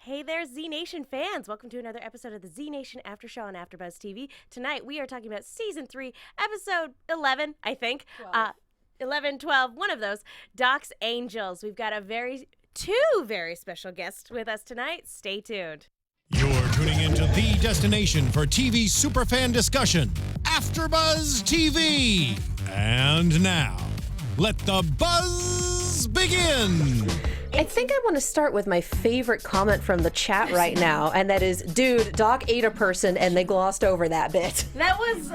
Hey there, Z Nation fans! Welcome to another episode of the Z Nation After Show on AFTERBUZZ TV. Tonight we are talking about Season 3, Episode 11, I think. 11, 12, one of those. Doc's Angels. We've got two very special guests with us tonight. Stay tuned. You're tuning into the destination for TV superfan discussion, AFTERBUZZ TV. And now, let the buzz begin. I think I want to start with my favorite comment from the chat right now, and that is, dude, Doc ate a person and they glossed over that bit. That was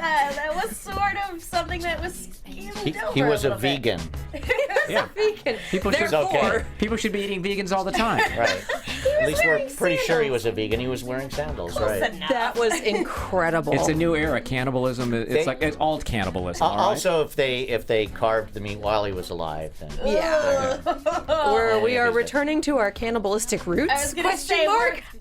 sort of something that was He was a vegan. A vegan. People should be eating vegans all the time. Right. At least we're pretty sure he was a vegan. He was wearing sandals, right? That was incredible. It's a new era. Cannibalism. It's all cannibalism. Also, if they carved the meat while he was alive, then we are returning to our cannibalistic roots. I was going to say,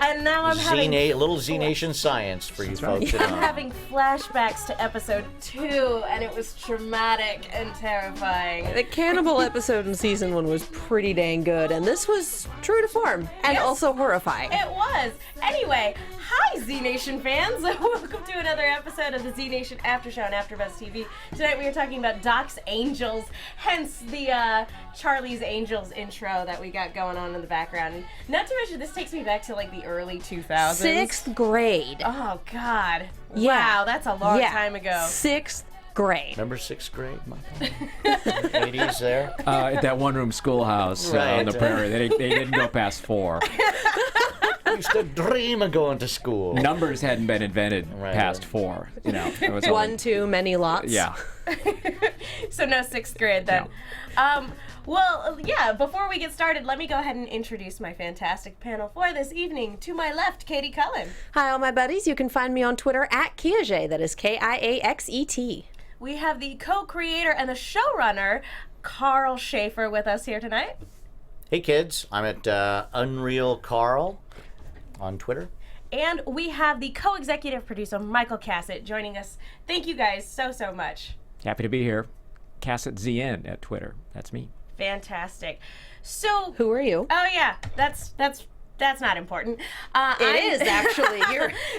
and now I'm having little Z Nation science for you folks. I'm having flashbacks to episode 2, and it was traumatic and terrifying. The cannibal episode in season 1 was pretty dang good, and this was true to form and also horrifying. It was. Anyway, hi Z Nation fans. Welcome to another episode of the Z Nation After Show on AFTERBUZZ TV. Tonight we are talking about Doc's Angels, hence the Charlie's Angels intro that we got going on in the background. And not to mention, this takes me back to like the early 2000s. 6th grade. Oh God. Yeah. Wow, that's a long time ago. 6th grade. Remember 6th grade, Michael? 80s there? At that one-room schoolhouse on the prairie. They didn't go past 4. I used to dream of going to school. Numbers hadn't been invented past 4. You know, it was 1, 2, many lots. Yeah. So no 6th grade then. No. Well, yeah, before we get started, let me go ahead and introduce my fantastic panel for this evening. To my left, Katie Cullen. Hi, all my buddies. You can find me on Twitter at Kiaxet. That is Kiaxet. We have the co-creator and the showrunner, Karl Schaefer, with us here tonight. Hey kids, I'm at Unreal Carl on Twitter. And we have the co-executive producer, Michael Cassutt, joining us. Thank you guys so much. Happy to be here. Cassutt ZN at Twitter. That's me. Fantastic. So, who are you? Oh yeah, that's not important. It is actually.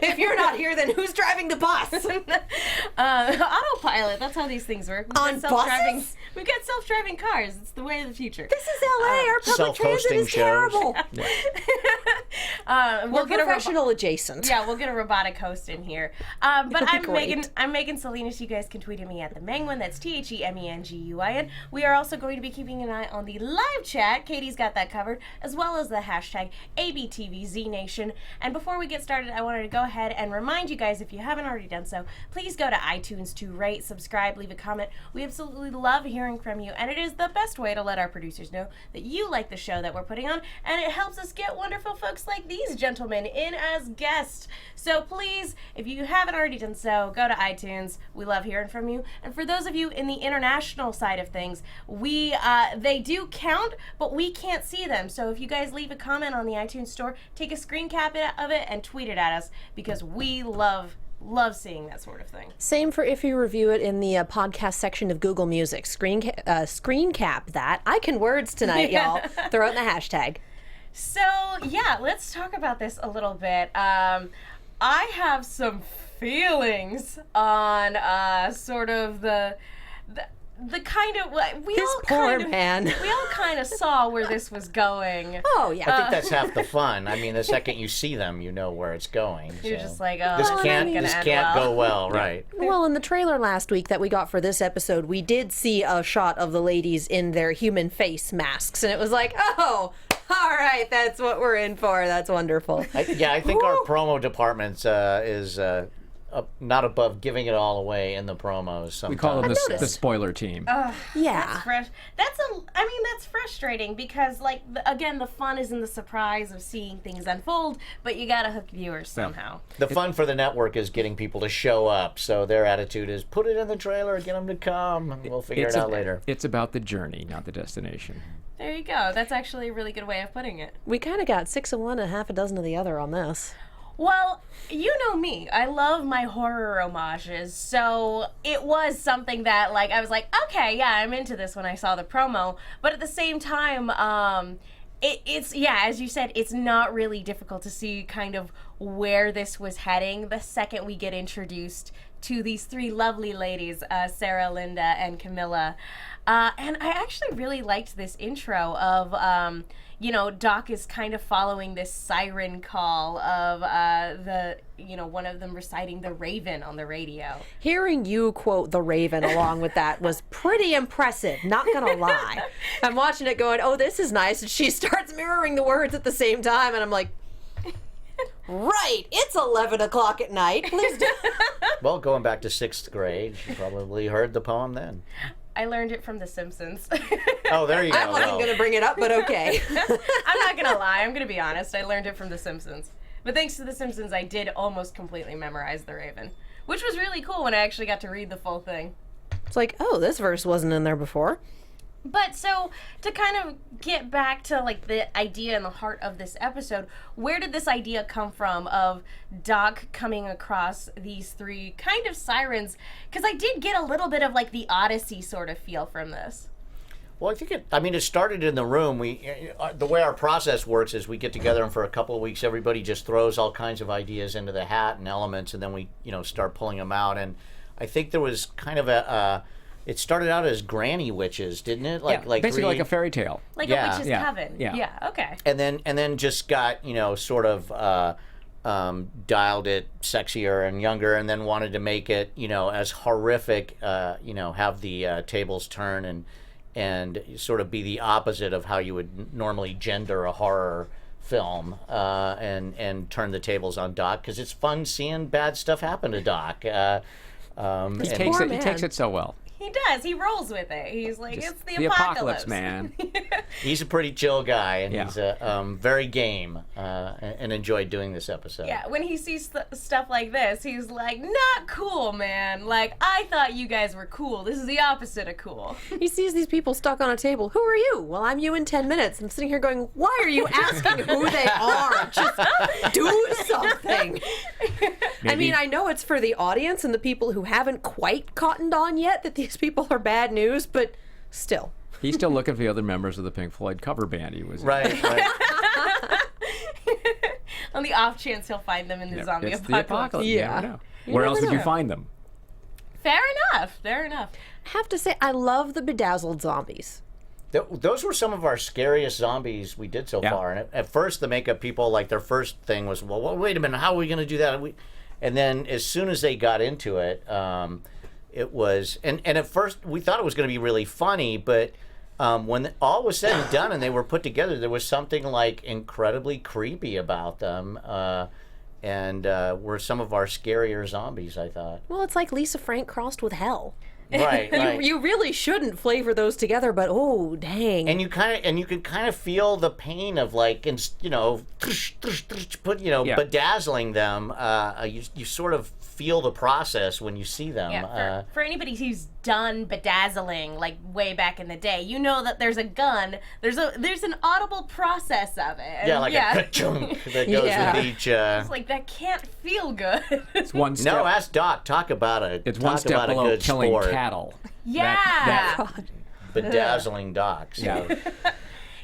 If you're not here, then who's driving the bus? Autopilot. That's how these things work. On buses? We've got self-driving cars. It's the way of the future. This is LA. Our public transit is terrible. We're professional adjacent. Yeah, we'll get a robotic host in here. But I'm Megan Salinas. You guys can tweet at me at the Menguin. That's TheMenguin. We are also going to be keeping an eye on the live chat. Katie's got that covered, as well as the hashtag ABTVZNation. And before we get started, I wanted to go ahead and remind you guys, if you haven't already done so, please go to iTunes to rate, subscribe, leave a comment. We absolutely love hearing from you, and it is the best way to let our producers know that you like the show that we're putting on, and it helps us get wonderful folks like these gentlemen in as guests. So please, if you haven't already done so, go to iTunes. We love hearing from you. And for those of you in the international side of things, they do count, but we can't see them. So if you guys leave a comment on the iTunes store, take a screen cap of it and tweet it at us, because we love seeing that sort of thing. Same for if you review it in the podcast section of Google Music. Screen cap that. I can words tonight, y'all. Throw it in the hashtag. So, yeah, let's talk about this a little bit. I have some feelings on sort of the kind of we all kind of saw where this was going. Oh yeah, I think that's half the fun. I mean, the second you see them, you know where it's going. You're just like, oh, this can't go well, right? Well, in the trailer last week that we got for this episode, we did see a shot of the ladies in their human face masks, and it was like, oh, all right, that's what we're in for. That's wonderful. I think our promo department is not above giving it all away in the promos. Sometimes. We call them the spoiler team. Yeah. That's frustrating because, like, again, the fun is in the surprise of seeing things unfold, but you gotta hook viewers somehow. The fun for the network is getting people to show up, so their attitude is put it in the trailer, get them to come, and we'll figure it out later. It's about the journey, not the destination. There you go. That's actually a really good way of putting it. We kind of got 6 of one and half a dozen of the other on this. Well, you know me. I love my horror homages, so it was something that, like, I was like, okay, yeah, I'm into this when I saw the promo. But at the same time, It's yeah, as you said, it's not really difficult to see kind of where this was heading the second we get introduced to these three lovely ladies, Sarah, Linda, and Camilla. And I actually really liked this intro of, Doc is kind of following this siren call of one of them reciting the Raven on the radio. Hearing you quote the Raven along with that was pretty impressive, not gonna lie. I'm watching it going, oh, this is nice, and she starts mirroring the words at the same time, and I'm like, right, it's 11 o'clock at night. Please do. Well, going back to 6th grade, you probably heard the poem then. I learned it from The Simpsons. Oh, there you go. I wasn't going to bring it up, but okay. I'm not going to lie. I'm going to be honest. I learned it from The Simpsons. But thanks to The Simpsons, I did almost completely memorize The Raven, which was really cool when I actually got to read the full thing. It's like, oh, this verse wasn't in there before. But so, to kind of get back to like the idea and the heart of this episode, where did this idea come from of Doc coming across these three kind of sirens? Because I did get a little bit of like the Odyssey sort of feel from this. Well, I think it started in the room. The way our process works is we get together and for a couple of weeks, everybody just throws all kinds of ideas into the hat and elements, and then we, start pulling them out. And I think there was kind of it started out as granny witches, didn't it? Like basically like a fairy tale. Like a witch's coven. Yeah, okay. And then just got, sort of dialed it sexier and younger, and then wanted to make it, as horrific, have the tables turn and sort of be the opposite of how you would normally gender a horror film, and turn the tables on Doc, because it's fun seeing bad stuff happen to Doc. He takes it so well. He does. He rolls with it. He's like, Just it's the apocalypse, man. He's a pretty chill guy, and he's very game, and enjoyed doing this episode. Yeah, when he sees stuff like this, he's like, not cool, man. Like, I thought you guys were cool. This is the opposite of cool. He sees these people stuck on a table. Who are you? Well, I'm you in 10 minutes. I'm sitting here going, why are you asking who they are? Just do something. I mean, I know it's for the audience and the people who haven't quite cottoned on yet that these people are bad news, but still. He's still looking for the other members of the Pink Floyd cover band he was in. Right. On the off chance he'll find them in the zombie it's apocalypse. The apocalypse. Yeah. Where else would you find them? Fair enough. I have to say, I love the Bedazzled zombies. Those were some of our scariest zombies we did so far. And at first, the makeup people, like, their first thing was, well, wait a minute, how are we going to do that? And then as soon as they got into it, it was, and at first we thought it was going to be really funny, but when all was said and done and they were put together, there was something like incredibly creepy about them, and were some of our scarier zombies, I thought. Well, it's like Lisa Frank crossed with hell. Right. You really shouldn't flavor those together, but oh dang! And you could kind of feel the pain of like, bedazzling them. You sort of feel the process when you see them. Yeah, for anybody who's done bedazzling like way back in the day, you know that there's a gun. There's an audible process of it. Yeah, like a ka-chunk that goes with each. It's like that can't feel good. It's one step. No, ask Doc. Talk about it. It's one step below killing cattle. Yeah. Bedazzling Doc. So.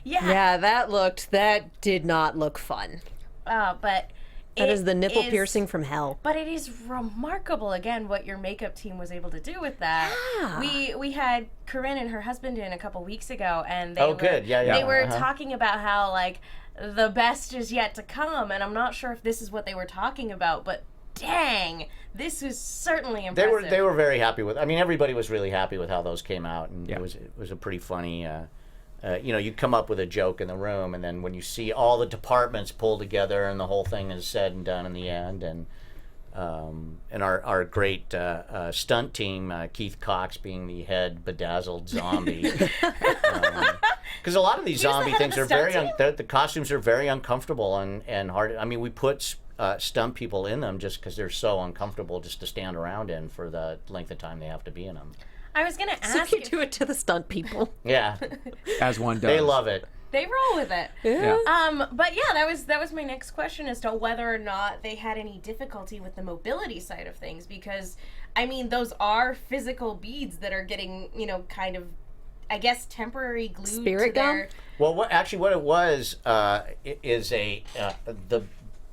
Yeah. That did not look fun. But that is the nipple piercing from hell. But it is remarkable, again, what your makeup team was able to do with that. Yeah. We had Corinne and her husband in a couple weeks ago, and they were talking about how, like, the best is yet to come, and I'm not sure if this is what they were talking about, but dang, this was certainly impressive. They were very happy with. I mean, everybody was really happy with how those came out, and it was a pretty funny. You come up with a joke in the room, and then when you see all the departments pull together and the whole thing is said and done in the end, and our great stunt team, Keith Cox being the head bedazzled zombie, because a lot of these zombie things are the costumes are very uncomfortable and hard. I mean, we put stunt people in them just because they're so uncomfortable just to stand around in for the length of time they have to be in them. I was going to ask. So you do it to the stunt people. Yeah. As one does. They love it. They roll with it. Yeah. But yeah, that was my next question as to whether or not they had any difficulty with the mobility side of things, because I mean, those are physical beads that are getting, kind of I guess, temporary glue Spirit to their... Well, what it was is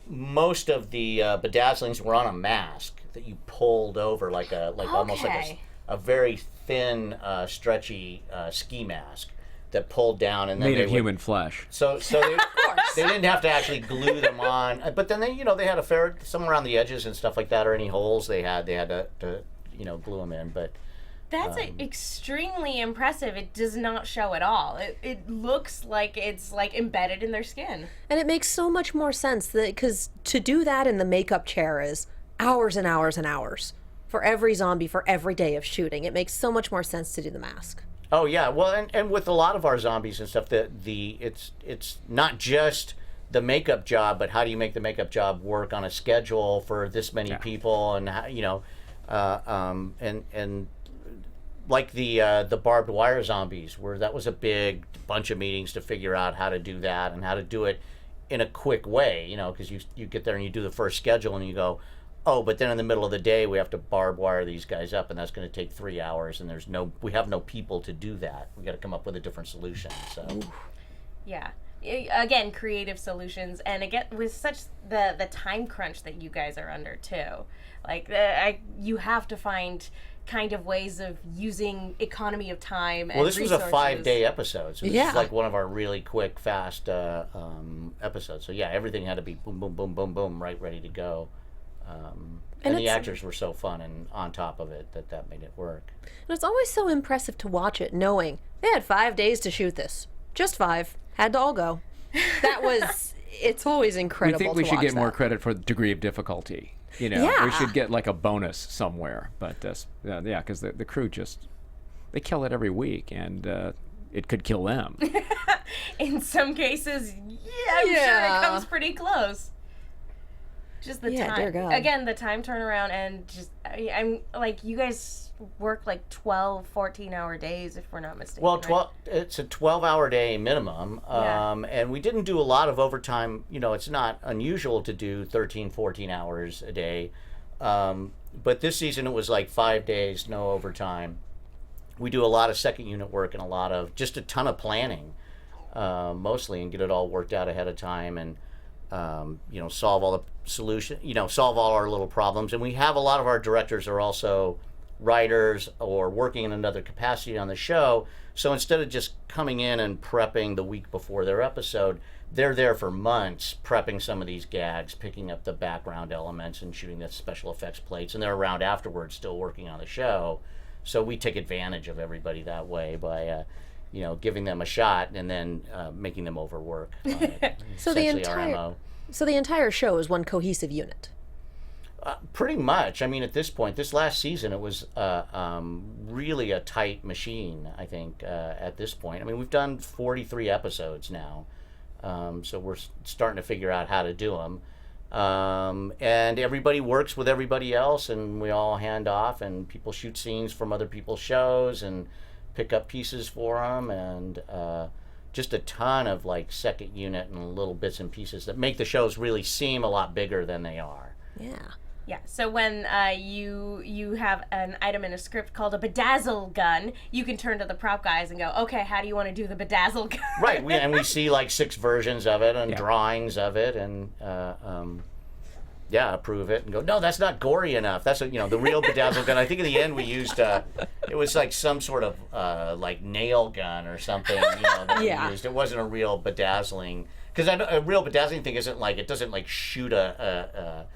most of the bedazzlings were on a mask that you pulled over almost like a very thin, stretchy ski mask that pulled down and then made of human flesh. So they didn't have to actually glue them on, but then they had some around the edges and stuff like that, or any holes they had to glue them in, but. That's extremely impressive. It does not show at all. It looks like it's like embedded in their skin. And it makes so much more sense because to do that in the makeup chair is hours and hours and hours for every zombie for every day of shooting. It makes so much more sense to do the mask. Oh yeah, well, and with a lot of our zombies and stuff, it's not just the makeup job, but how do you make the makeup job work on a schedule for this many people, and and like the barbed wire zombies, where that was a big bunch of meetings to figure out how to do that and how to do it in a quick way, because you get there and you do the first schedule and you go, oh, but then in the middle of the day we have to barbed wire these guys up, and that's going to take 3 hours, and we have no people to do that. We got to come up with a different solution. So, yeah, again, creative solutions, and again with such the time crunch that you guys are under too, like you have to find kind of ways of using economy of time and this resources. was a 5-day episode, so this is like one of our really quick, fast episodes. So yeah, everything had to be boom, boom, boom, boom, boom, right, ready to go. And the actors were so fun and on top of it that made it work. And it's always so impressive to watch it knowing they had 5 days to shoot this. Just 5. Had to all go. It's always incredible to watch. We think we should get more credit for the degree of difficulty. We should get like a bonus somewhere. But because the crew they kill it every week, and it could kill them. In some cases, I'm sure it comes pretty close. Just the time. Dear God. Again, the time turnaround, and I'm like, you guys work like 12, 14-hour days, if we're not mistaken. Well, it's a 12-hour day minimum, and we didn't do a lot of overtime. It's not unusual to do 13, 14 hours a day, but this season it was like 5 days, no overtime. We do a lot of second unit work and just a ton of planning, mostly, and get it all worked out ahead of time, and solve all the solve all our little problems. And we have a lot of our directors are also writers or working in another capacity on the show. So instead of just coming in and prepping the week before their episode, they're there for months prepping some of these gags, picking up the background elements and shooting the special effects plates, and they're around afterwards still working on the show. So we take advantage of everybody that way by giving them a shot and then making them overwork on it. So the entire show is one cohesive unit. Pretty much. I mean, at this point, this last season, it was really a tight machine, I think, at this point. I mean, we've done 43 episodes now, so we're starting to figure out how to do them. And everybody works with everybody else, and we all hand off, and people shoot scenes from other people's shows and pick up pieces for them, and just a ton of like second unit and little bits and pieces that make the shows really seem a lot bigger than they are. Yeah, so when you have an item in a script called a bedazzled gun, you can turn to the prop guys and go, okay, how do you want to do the bedazzled gun? Right, we see like 6 versions of it and drawings of it, and approve it and go, no, that's not gory enough. That's the real bedazzled gun. I think in the end we used it was like some sort of like nail gun or something. That we used. It wasn't a real bedazzling, because a real bedazzling thing isn't like, it doesn't like shoot a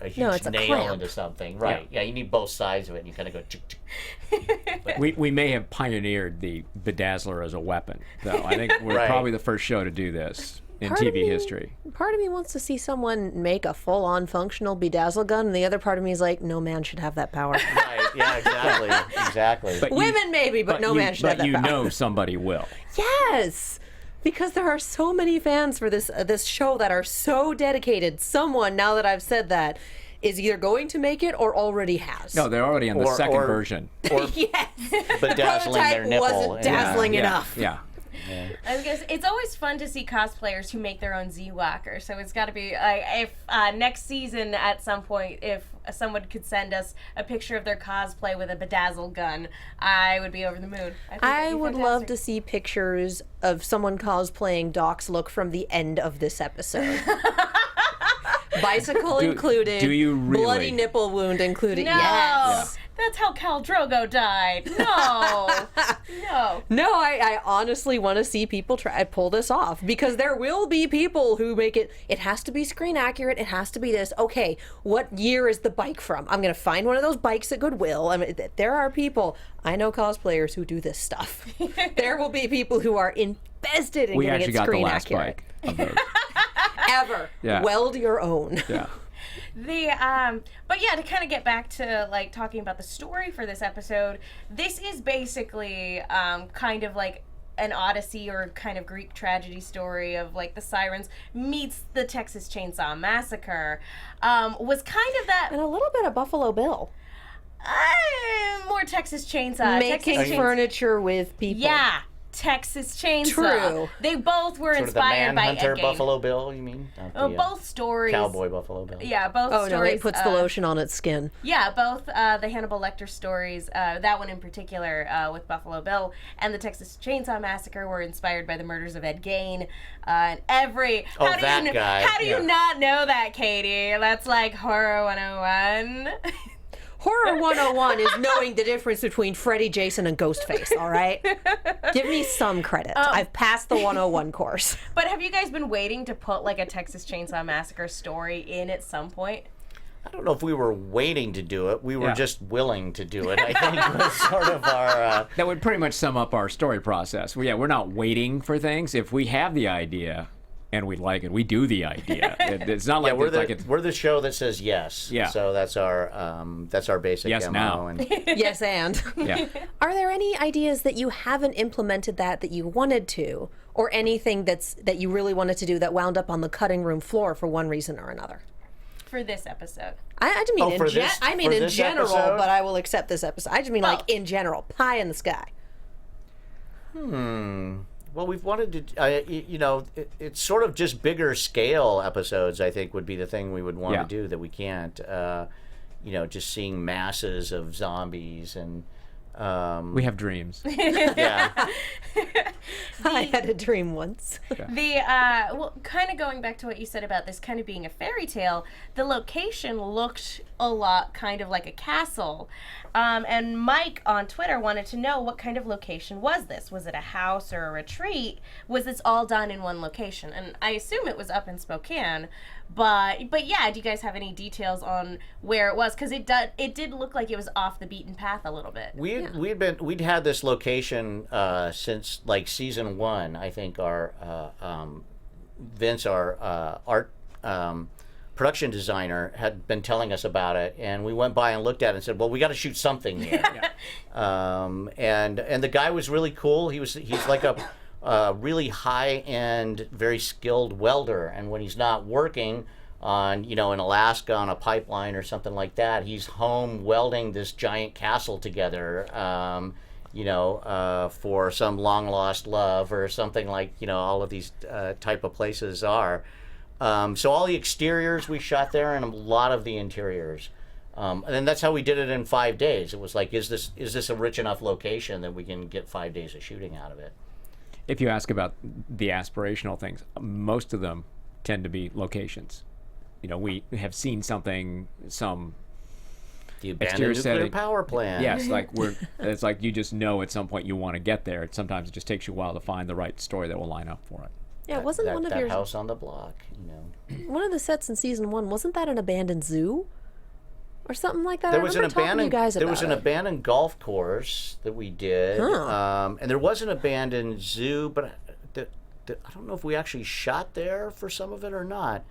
huge nail into something. Right. Yeah, you need both sides of it, and you kind of go chick, chick. We may have pioneered the bedazzler as a weapon, though. I think we're probably the first show to do this in TV history. Part of me wants to see someone make a full-on functional bedazzle gun, and the other part of me is like, no man should have that power. Right, yeah, exactly. But women maybe, but no man should have that power. But you know somebody will. Yes! Because there are so many fans for this show that are so dedicated. Someone, now that I've said that, is either going to make it or already has. No, they're already on the second version. Or yes. bedazzling their nipple. Wasn't dazzling enough. Yeah. Yeah. I was gonna say, it's always fun to see cosplayers who make their own Z-Walker. So it's got to be if next season at some point, if someone could send us a picture of their cosplay with a Bedazzled gun, I would be over the moon. I would love to see pictures of someone cosplaying Doc's look from the end of this episode. Bicycle included. Do you really? Bloody nipple wound included. No, Yes. that's how Khal Drogo died. No, no. No, I honestly want to see people try to pull this off, because there will be people who make it. It has to be screen accurate. It has to be this. Okay, what year is the bike from? I'm gonna find one of those bikes at Goodwill. I mean, there are people. I know cosplayers who do this stuff. There will be people who are invested in getting it screen accurate. We actually got the last bike of those. Ever. Yeah. Weld your own. Yeah. But yeah, to kind of get back to like talking about the story for this episode, this is basically kind of like an Odyssey or kind of Greek tragedy story of like the sirens meets the Texas Chainsaw Massacre. Was kind of that, And a little bit of Buffalo Bill. more Texas Chainsaw. Making Texas furniture with people. Yeah. Texas Chainsaw. True. They both were Sort of the inspired by Manhunter Ed Gein. Buffalo Bill, you mean? Not the, Both stories. Cowboy Buffalo Bill. Yeah, both Oh, stories. no, it puts the lotion on its skin. Yeah, both the Hannibal Lecter stories, that one in particular with Buffalo Bill, and the Texas Chainsaw Massacre were inspired by the murders of Ed Gein. And every... Oh, how do that you, guy. How do Yeah. you not know that, Katie? That's like Horror 101. Horror 101 is knowing the difference between Freddy, Jason, and Ghostface, all right? Give me some credit. I've passed the 101 course. But have you guys been waiting to put like a Texas Chainsaw Massacre story in at some point? I don't know if we were waiting to do it. We were Yeah. just willing to do it. I think was sort of our... That would pretty much sum up our story process. We're not waiting for things. If we have the idea and we like it, we do the idea. It's not like we're it's the, like it's we're the show that says yes. Yeah. So that's our basic Yes, MO. now. And Yes, and. yeah. Are there any ideas that you haven't implemented that you wanted to, or anything that you really wanted to do that wound up on the cutting room floor for one reason or another? For this epised. I didn't mean for in this- I mean for in this general, episode? but I will accept this episode. I just mean like in general, pie in the sky. well, we've wanted to, it's sort of just bigger scale episodes, I think, would be the thing we would want Yeah. to do that we can't. Just seeing masses of zombies and... We have dreams. yeah. I had a dream once. Kind of going back to what you said about this kind of being a fairy tale, the location looked a lot kind of like a castle. And Mike on Twitter wanted to know what kind of location was this? Was it a house or a retreat? Was this all done in one location? And I assume it was up in Spokane. But yeah, do you guys have any details on where it was? Because it did look like it was off the beaten path a little bit. We'd had this location since like season 1. I think our Vince, our art production designer, had been telling us about it, and we went by and looked at it and said, "Well, we got to shoot something here." And the guy was really cool. He's like a really high-end, very skilled welder, and when he's not working on, in Alaska on a pipeline or something like that, he's home welding this giant castle together, for some long-lost love or something like, all of these type of places are. So all the exteriors we shot there and a lot of the interiors. And then that's how we did it in 5 days. It was like, is this a rich enough location that we can get 5 days of shooting out of it? If you ask about the aspirational things, most of them tend to be locations. We have seen some The exterior abandoned nuclear setting. power plant. Yes, it's like you just know at some point you want to get there. Sometimes it just takes you a while to find the right story that will line up for it. Yeah, wasn't one of that your house on the block, one of the sets in season 1? Wasn't that an abandoned zoo, or something like that? There I was remember talking to you guys there was about an it. abandoned golf course that we did, and there was an abandoned zoo, but I don't know if we actually shot there for some of it or not.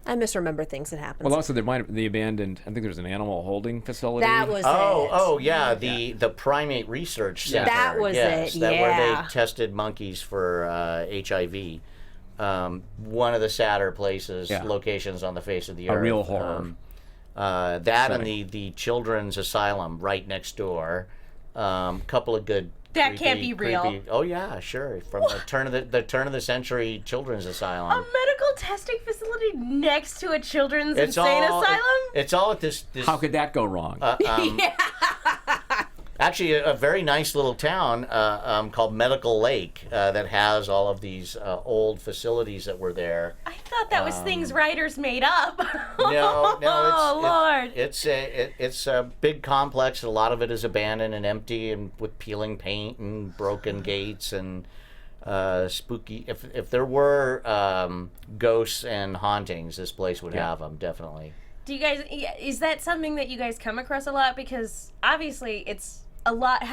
I misremember things that happened. Well, also there might have the abandoned. I think there was an animal holding facility. That was it. Oh yeah, the primate research center. That was yes, it, where yeah. they tested monkeys for HIV. One of the sadder places, Yeah. locations on the face of the earth. A real horror. That and the children's asylum right next door. Couple of good That can't be real. Creepy. Oh yeah, sure. From the turn of the century children's asylum. A medical testing facility next to a children's insane asylum? It's all at this. How could that go wrong? Actually, a very nice little town called Medical Lake that has all of these old facilities that were there. I thought that was things writers made up. No, Oh, Lord. It's a big complex. A lot of it is abandoned and empty, and with peeling paint and broken gates and spooky. If there were ghosts and hauntings, this place would have them, definitely. Do you guys? Is that something that you guys come across a lot? Because obviously, it's a lot.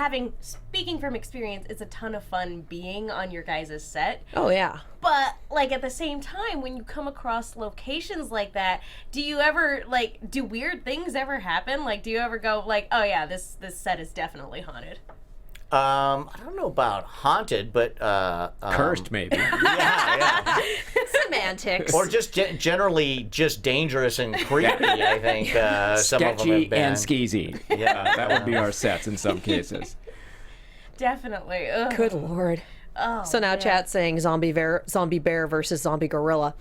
Speaking from experience, it's a ton of fun being on your guys' set. Oh yeah. But like at the same time, when you come across locations like that, do you ever do weird things ever happen? Like, do you ever go like, oh yeah, this set is definitely haunted? I don't know about haunted, but Cursed, maybe. yeah. Semantics. Or just generally just dangerous and creepy. I think some of them Sketchy have been. and skeezy. Yeah, That would be our sets in some cases. Definitely. Ugh. Good Lord. Oh, So now man. chat's saying zombie bear versus zombie gorilla.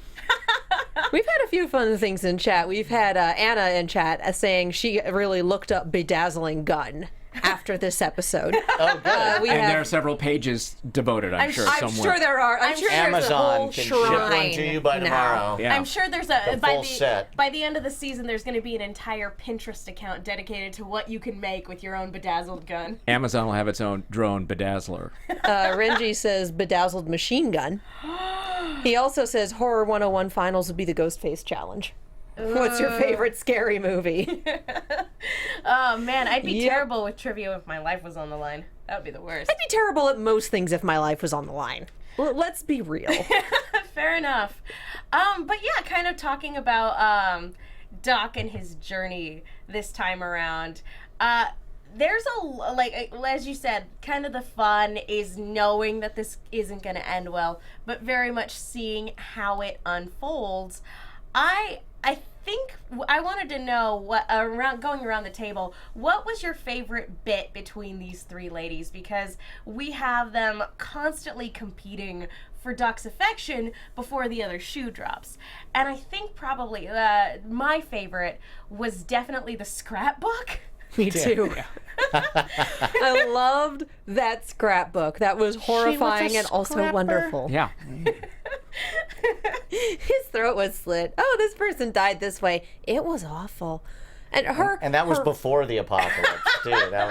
We've had a few fun things in chat. We've had Anna in chat saying she really looked up bedazzling gun after this episode. Oh, good. And there are several pages devoted, I'm sure, I'm somewhere. sure there are. I'm sure there's a Amazon whole can ship one shrine to you by now. tomorrow. Yeah. I'm sure there's a full set. by the end of the season there's going to be an entire Pinterest account dedicated to what you can make with your own bedazzled gun. Amazon will have its own drone bedazzler. Renji says bedazzled machine gun. He also says Horror 101 finals would be the Ghostface challenge. What's your favorite scary movie? Oh man, I'd be Yep. terrible with trivia if my life was on the line. That would be the worst. I'd be terrible at most things if my life was on the line. Let's be real. Fair enough. But yeah, kind of talking about Doc and his journey this time around. There's as you said, kind of the fun is knowing that this isn't going to end well, but very much seeing how it unfolds. I think I wanted to know what going around the table, what was your favorite bit between these three ladies? Because we have them constantly competing for Doc's affection before the other shoe drops. And I think probably my favorite was definitely the scrapbook. Me too. I loved that scrapbook. That was horrifying and also wonderful. Yeah. His throat was slit. Oh, this person died this way. It was awful. And that was before the apocalypse too. That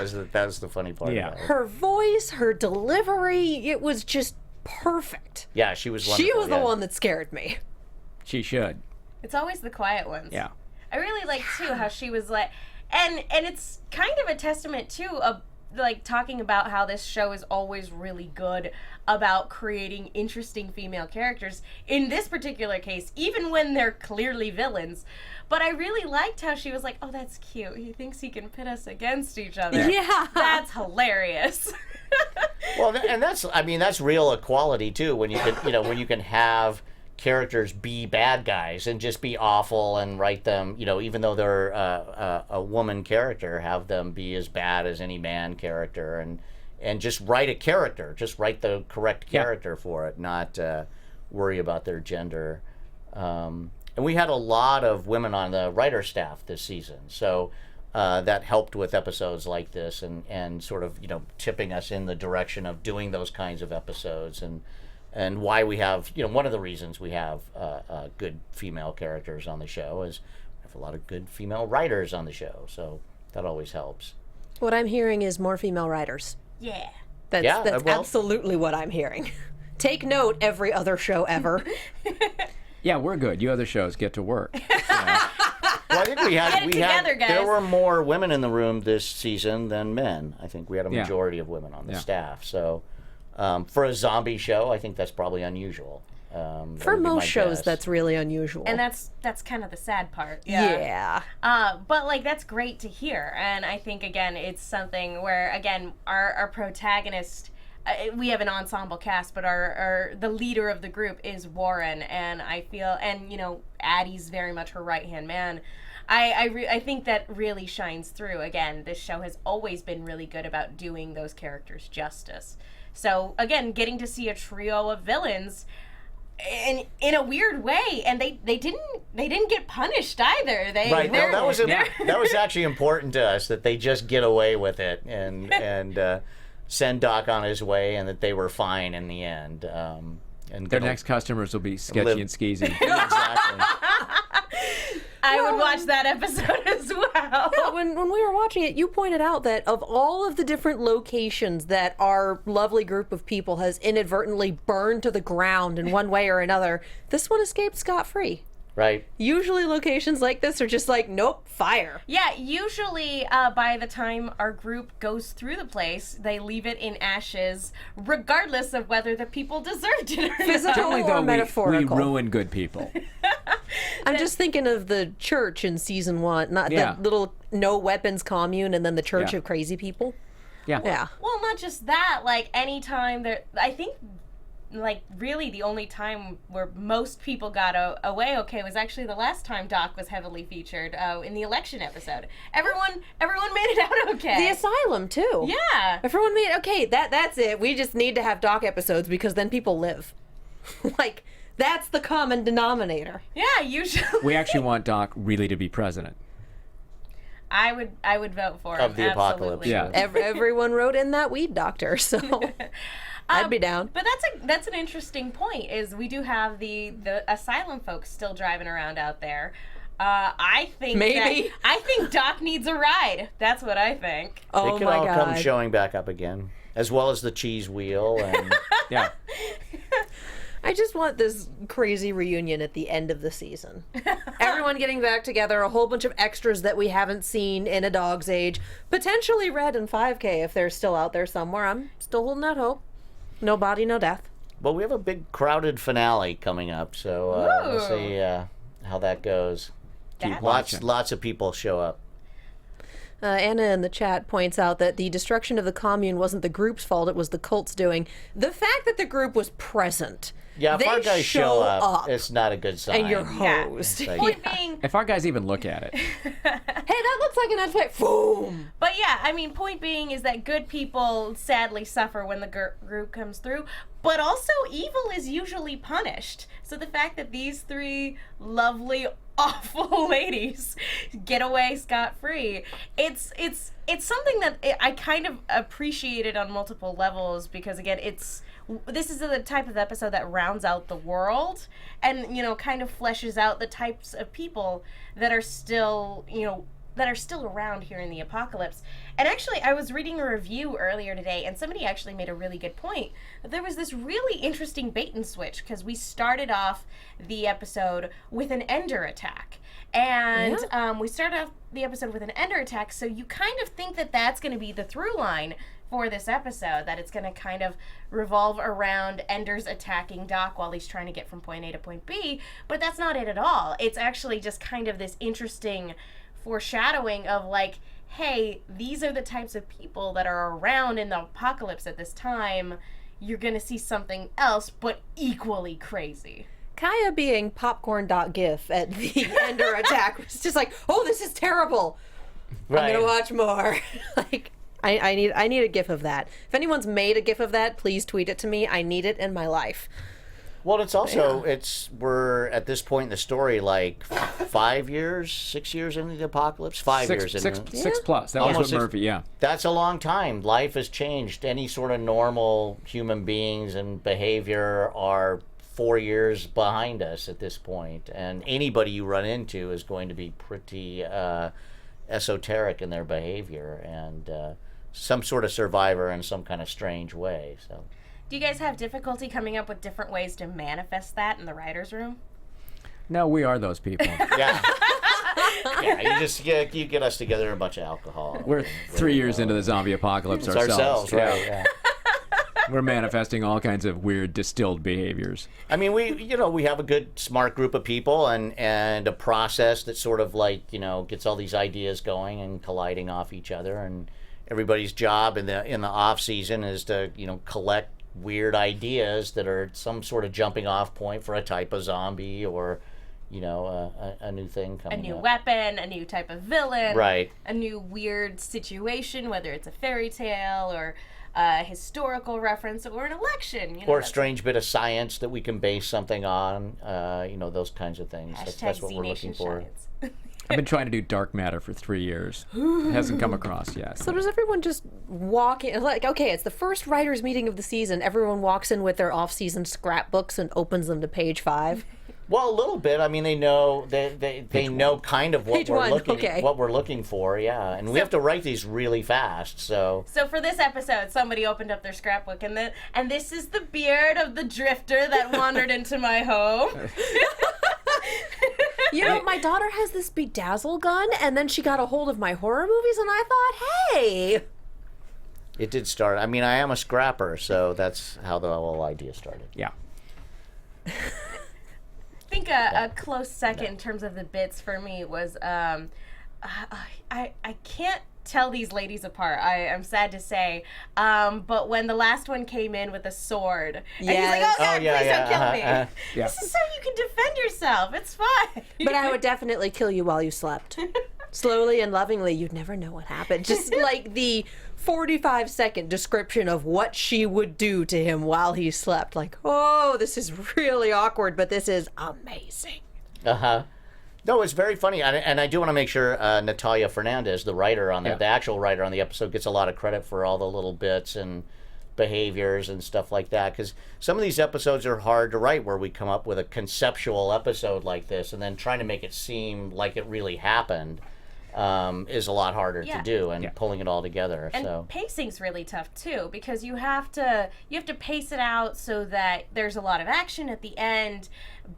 was the funny part. Yeah. About it. her voice, her delivery, it was just perfect. Yeah, she was wonderful. She was the yeah. one that scared me. She should. It's always the quiet ones. Yeah. I really like too how she was like, and it's kind of a testament too of like talking about how this show is always really good about creating interesting female characters. In this particular case, even when they're clearly villains. But I really liked how she was like, "Oh, that's cute. He thinks he can pit us against each other. Yeah. That's hilarious." Well, and that's real equality too. When you can have characters be bad guys and just be awful and write them, even though they're a woman character, have them be as bad as any man character, and just write a character, just write the correct character for it, not worry about their gender. And we had a lot of women on the writer staff this season, so that helped with episodes like this and sort of tipping us in the direction of doing those kinds of episodes, and why we have, one of the reasons we have good female characters on the show is we have a lot of good female writers on the show, so that always helps. What I'm hearing is more female writers. Yeah. That's well- absolutely what I'm hearing. Take note, every other show ever. Yeah, we're good. You other shows get to work. Well, I think Get it together, guys. there were more women in the room this season than men. I think we had a Yeah. majority of women on the Yeah. staff, so for a zombie show, I think that's probably unusual. For That would be most my shows, guess. that's really unusual. And that's kind of the sad part. yeah. But like that's great to hear, and I think again it's something where again our protagonist, we have an ensemble cast, but the leader of the group is Warren, and I feel, and Addie's very much her right hand man. I think that really shines through. Again, this show has always been really good about doing those characters justice. So again, getting to see a trio of villains in a weird way, and they didn't get punished either. Right. No, that was actually important to us, that they just get away with it and send Doc on his way, and that they were fine in the end. And their next customers will be sketchy and skeezy. Exactly. I would watch that episode as well. Yeah, when we were watching it, you pointed out that of all of the different locations that our lovely group of people has inadvertently burned to the ground in one way or another, this one escaped scot-free. Right. Usually locations like this are just like, nope, fire. Yeah, usually by the time our group goes through the place, they leave it in ashes, regardless of whether the people deserved it or not. Physical or metaphorical. We ruin good people. I'm just thinking of the church in season 1, not the little no weapons commune, and then the church of crazy people. Yeah. Well, not just that. Like, anytime there, I think, like, really the only time where most people got away okay was actually the last time Doc was heavily featured in the election episode. Everyone made it out okay. The asylum too. Yeah. Everyone made okay. That's it. We just need to have Doc episodes because then people live. Like, that's the common denominator. Yeah, usually. We actually want Doc really to be president. I would vote for him. Of the apocalypse. Yeah. Everyone wrote in that weed doctor, so I'd be down. But that's an interesting point. Is we do have the asylum folks still driving around out there. I think Doc needs a ride. That's what I think. Oh they can my all God. come showing back up again, as well as the cheese wheel and Yeah. I just want this crazy reunion at the end of the season. Everyone getting back together, a whole bunch of extras that we haven't seen in a dog's age. Potentially Red and 5K if they're still out there somewhere. I'm still holding out hope. No body, no death. Well, we have a big crowded finale coming up, so we'll see how that goes. Lots of people show up. Anna in the chat points out that the destruction of the commune wasn't the group's fault, it was the cult's doing. The fact that the group was present. Yeah, if our guys show up, it's not a good sign. And you're hosed. Yeah. Point being, If our guys even look at it. Hey, that looks like an earthquake. Boom! but yeah, I mean, point being is that good people sadly suffer when the group comes through, but also evil is usually punished. So the fact that these three lovely, awful ladies get away scot-free, it's something that I kind of appreciated on multiple levels, because again, this is the type of episode that rounds out the world and, kind of fleshes out the types of people that are still, around here in the apocalypse. And actually, I was reading a review earlier today, and somebody actually made a really good point. That there was this really interesting bait and switch, because we started off the episode with an Ender attack. And we started off the episode with an Ender attack, so you kind of think that that's going to be the through line for this episode, that it's going to kind of revolve around Ender's attacking Doc while he's trying to get from point A to point B, but that's not it at all. It's actually just kind of this interesting foreshadowing of like, hey, these are the types of people that are around in the apocalypse at this time. You're going to see something else, but equally crazy. Kaya being popcorn.gif at the Ender attack was just like, oh, this is terrible. Right. I'm going to watch more. Like, I need a gif of that. If anyone's made a gif of that, please tweet it to me. I need it in my life. Well, it's also, we're at this point in the story, like 6 years into the apocalypse? 5 years into it. 6 plus. That Almost was what 6. Murphy, yeah. That's a long time. Life has changed. Any sort of normal human beings and behavior are 4 years behind us at this point. And anybody you run into is going to be pretty esoteric in their behavior and some sort of survivor in some kind of strange way. So, Do you guys have difficulty coming up with different ways to manifest that in the writer's room? No, we are those people. yeah. You get us together in a bunch of alcohol. We're 3 years into the zombie apocalypse It's ourselves. right? Yeah. We're manifesting all kinds of weird distilled behaviors. I mean, we have a good, smart group of people and a process that sort of like, gets all these ideas going and colliding off each other. And everybody's job in the off season is to, collect weird ideas that are some sort of jumping off point for a type of zombie or, a new thing coming A new up. weapon, a new type of villain. Right. A new weird situation, whether it's a fairy tale or a historical reference or an election. Or a strange bit of science that we can base something on, those kinds of things. That's what we're looking for. I've been trying to do dark matter for 3 years. It hasn't come across yet. So does everyone just walk in, like, okay, it's the first writers' meeting of the season. Everyone walks in with their off-season scrapbooks and opens them to page 5. Well, a little bit. I mean, they know they know kind of what we're looking for, yeah. And we have to write these really fast, so. So for this episode, somebody opened up their scrapbook, and this is the beard of the drifter that wandered into my home. My daughter has this Bedazzled gun, and then she got a hold of my horror movies, and I thought, hey. It did start. I mean, I am a scrapper, so that's how the whole idea started. Yeah. I think a close second in terms of the bits for me was I can't tell these ladies apart. I am sad to say, but when the last one came in with a sword, and he's like, "Oh God, please don't kill me." This is so you can defend yourself. It's fine. But I would definitely kill you while you slept. Slowly and lovingly, you'd never know what happened. Just like the 45-second description of what she would do to him while he slept. Like, oh, this is really awkward, but this is amazing. No, it's very funny, and I do want to make sure Natalia Fernandez, the writer on the actual writer on the episode, gets a lot of credit for all the little bits and behaviors and stuff like that, because some of these episodes are hard to write, where we come up with a conceptual episode like this and then trying to make it seem like it really happened is a lot harder to do, and pulling it all together. And pacing's really tough too, because you have to pace it out so that there's a lot of action at the end,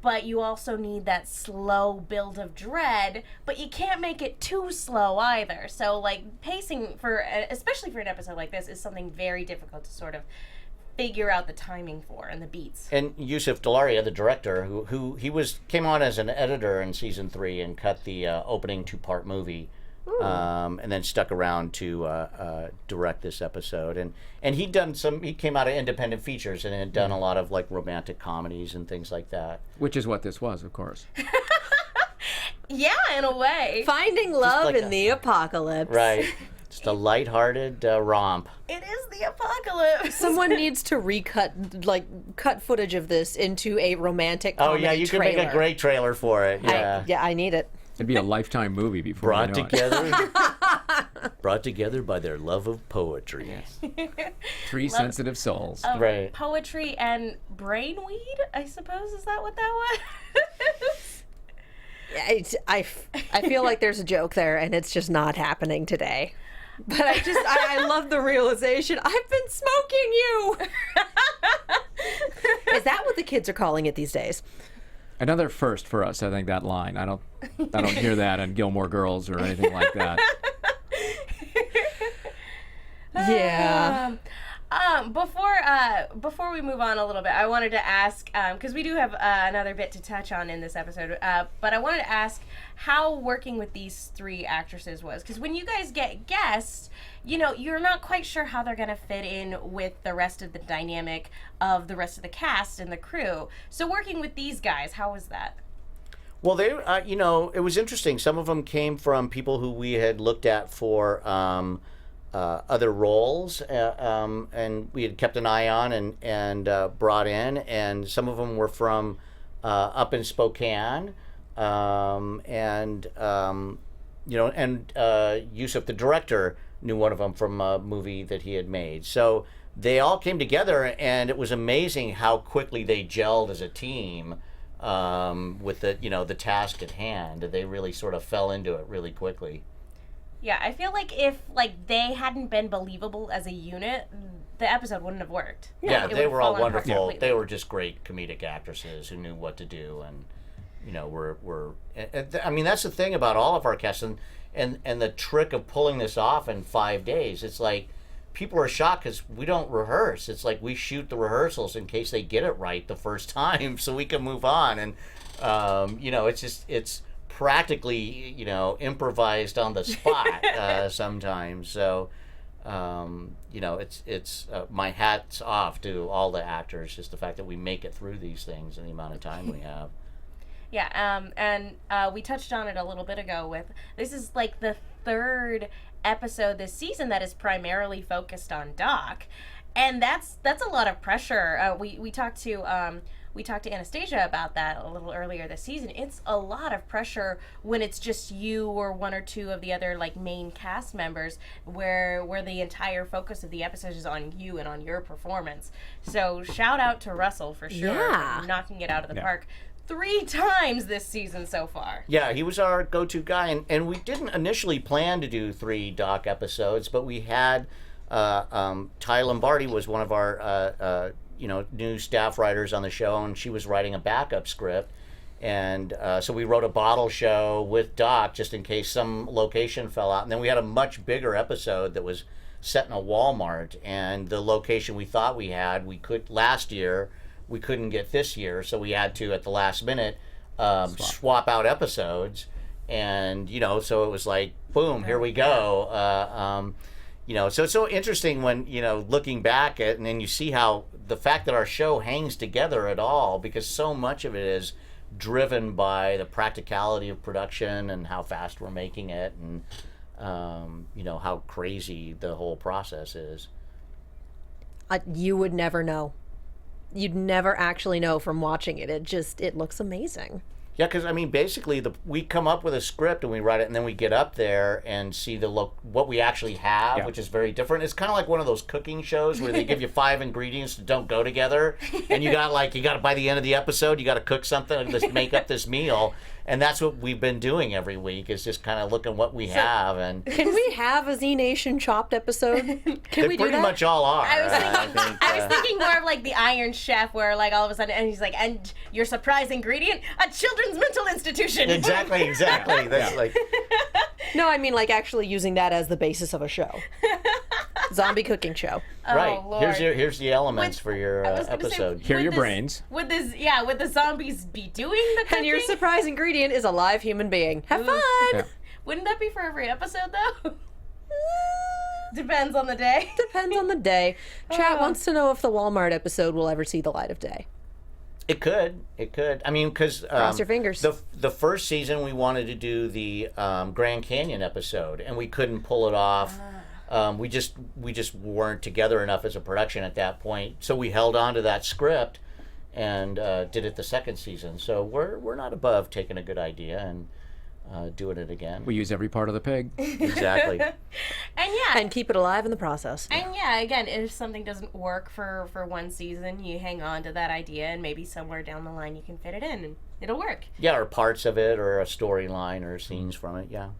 but you also need that slow build of dread, but you can't make it too slow either. So like pacing especially for an episode like this, is something very difficult to sort of figure out the timing for and the beats. And Yusuf Dalaria, the director, who came on as an editor in season 3 and cut the opening 2-part movie, and then stuck around to direct this episode. And he came out of independent features and had done a lot of like romantic comedies and things like that. Which is what this was, of course. Yeah, in a way. Finding love in the apocalypse. Right. Just a lighthearted romp. It is the apocalypse. Someone needs to cut footage of this into a romantic comedy trailer. You can make a great trailer for it. Yeah, I need it. It'd be a Lifetime movie before brought together by their love of poetry. Yes. 3 sensitive souls. Right. Poetry and brainweed, I suppose. Is that what that was? I feel like there's a joke there, and it's just not happening today. But I love the realization, I've been smoking you. Is that what the kids are calling it these days? Another first for us, I think, that line. I don't hear that on Gilmore Girls or anything like that. Yeah. Before we move on a little bit, I wanted to ask, because we do have another bit to touch on in this episode, but I wanted to ask how working with these 3 actresses was. Because when you guys get guests, you're not quite sure how they're going to fit in with the rest of the dynamic of the rest of the cast and the crew. So working with these guys, how was that? Well, they, it was interesting. Some of them came from people who we had looked at for other roles, and we had kept an eye on and brought in, and some of them were from up in Spokane, and Yusuf, the director, knew one of them from a movie that he had made. So they all came together, and it was amazing how quickly they gelled as a team with the task at hand. They really sort of fell into it really quickly. Yeah, I feel like if they hadn't been believable as a unit, the episode wouldn't have worked. Yeah, they were all wonderful. They were just great comedic actresses who knew what to do, and I mean, that's the thing about all of our casts, and the trick of pulling this off in 5 days. It's like people are shocked because we don't rehearse. It's like we shoot the rehearsals in case they get it right the first time, so we can move on. And it's practically improvised on the spot sometimes. So it's my hat's off to all the actors. Just the fact that we make it through these things in the amount of time we have. And we touched on it a little bit ago with, this is like the third episode this season that is primarily focused on Doc. And that's a lot of pressure. We talked to Anastasia about that a little earlier this season. It's a lot of pressure when it's just you or one or two of the other like main cast members, where the entire focus of the episode is on you and on your performance. So shout out to Russell for sure for knocking it out of the park 3 times this season so far. Yeah, he was our go-to guy, and we didn't initially plan to do 3 Doc episodes, but we had Ty Lombardi was one of our new staff writers on the show, and she was writing a backup script, and so we wrote a bottle show with Doc just in case some location fell out, and then we had a much bigger episode that was set in a Walmart, and the location we thought we had last year we couldn't get this year, so we had to at the last minute swap out episodes, and so it was like boom, here we go. So it's so interesting when looking back at, and then you see how the fact that our show hangs together at all, because so much of it is driven by the practicality of production and how fast we're making it, and how crazy the whole process is. You would never know. You'd never actually know from watching it. It looks amazing. Yeah, because basically we come up with a script and we write it, and then we get up there and see what we actually have, which is very different. It's kind of like one of those cooking shows where they give you 5 ingredients that don't go together, and you got by the end of the episode, you got to cook something and just make up this meal. And that's what we've been doing every week, is just kind of looking what we have. And can we have a Z Nation Chopped episode? Can we do that? Pretty much all are. I was thinking more of like the Iron Chef, where like all of a sudden, and he's like, and your surprise ingredient, a children's mental institution. Exactly. That's like. No, I mean like actually using that as the basis of a show. Zombie cooking show. Right. Oh, Lord. Here's the elements for your episode. Here are your brains. Would the zombies be doing the cooking? And your surprise ingredient is a live human being. Have fun! Yeah. Wouldn't that be for every episode, though? Depends on the day. Depends on the day. Chat wants to know if the Walmart episode will ever see the light of day. It could. Because cross your fingers. The first season we wanted to do the Grand Canyon episode, and we couldn't pull it off. We just weren't together enough as a production at that point, so we held on to that script and did it the second season. So we're not above taking a good idea and doing it again. We use every part of the pig. Exactly. And keep it alive in the process. And again, if something doesn't work for one season, you hang on to that idea, and maybe somewhere down the line you can fit it in and it'll work. Yeah, or parts of it, or a storyline, or scenes from it. Yeah.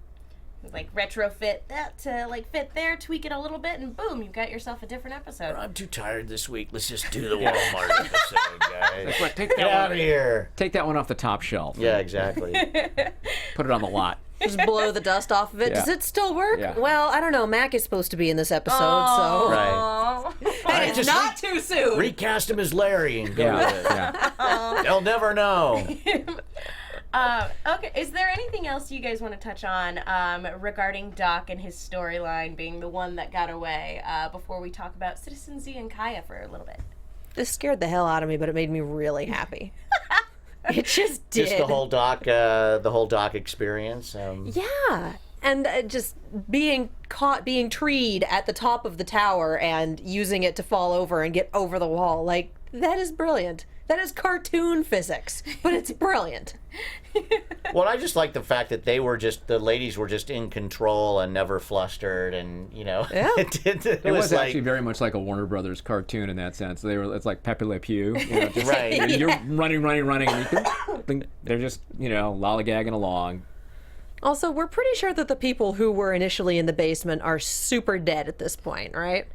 Like retrofit that to like fit there, tweak it a little bit, and boom, you've got yourself a different episode. I'm too tired this week. Let's just do the Walmart episode, guys. Take that Get out of here. Take that one off the top shelf. Yeah, exactly. Put it on the lot. Just blow the dust off of it. Yeah. Does it still work? Yeah. Well, I don't know. Mac is supposed to be in this episode, so Right. and it's not too soon. Recast him as Larry and go with it. Yeah. They'll never know. Okay, is there anything else you guys want to touch on regarding Doc and his storyline being the one that got away before we talk about Citizen Z and Kaya for a little bit? This scared the hell out of me, but it made me really happy. It just did. Just the whole Doc experience. Yeah. And just being treed at the top of the tower and using it to fall over and get over the wall. Like, that is brilliant. That is cartoon physics, but it's brilliant. Well, I just like the fact that the ladies were just in control and never flustered, and Yeah. it was like, actually very much like a Warner Brothers cartoon in that sense. It's like Pepe Le Pew. Just, Right. You're running, and they're just lollygagging along. Also, we're pretty sure that the people who were initially in the basement are super dead at this point, right?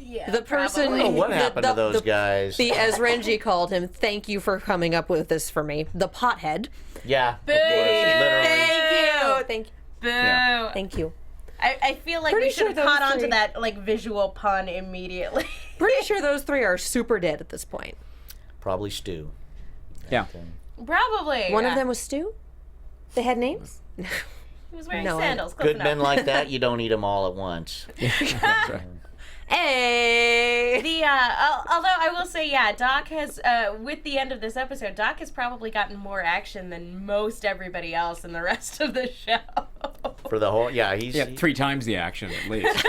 Yeah. The person. I don't know what happened to those guys. As Renji called him, thank you for coming up with this for me. The pothead. Yeah. Boo! Literally. Thank you. Boo! Yeah. Thank you. I feel like Pretty we should have sure caught those on to three- that like visual pun immediately. Pretty sure those 3 are super dead at this point. Probably Stu. Yeah. Probably. One of them was Stu? They had names? He was wearing No, sandals. Close Good enough. men like that, you don't eat them all at once. That's right. Hey! Although I will say, yeah, Doc has, with the end of this episode, Doc has probably gotten more action than most everybody else in the rest of the show. For the whole, he's 3 times the action at least.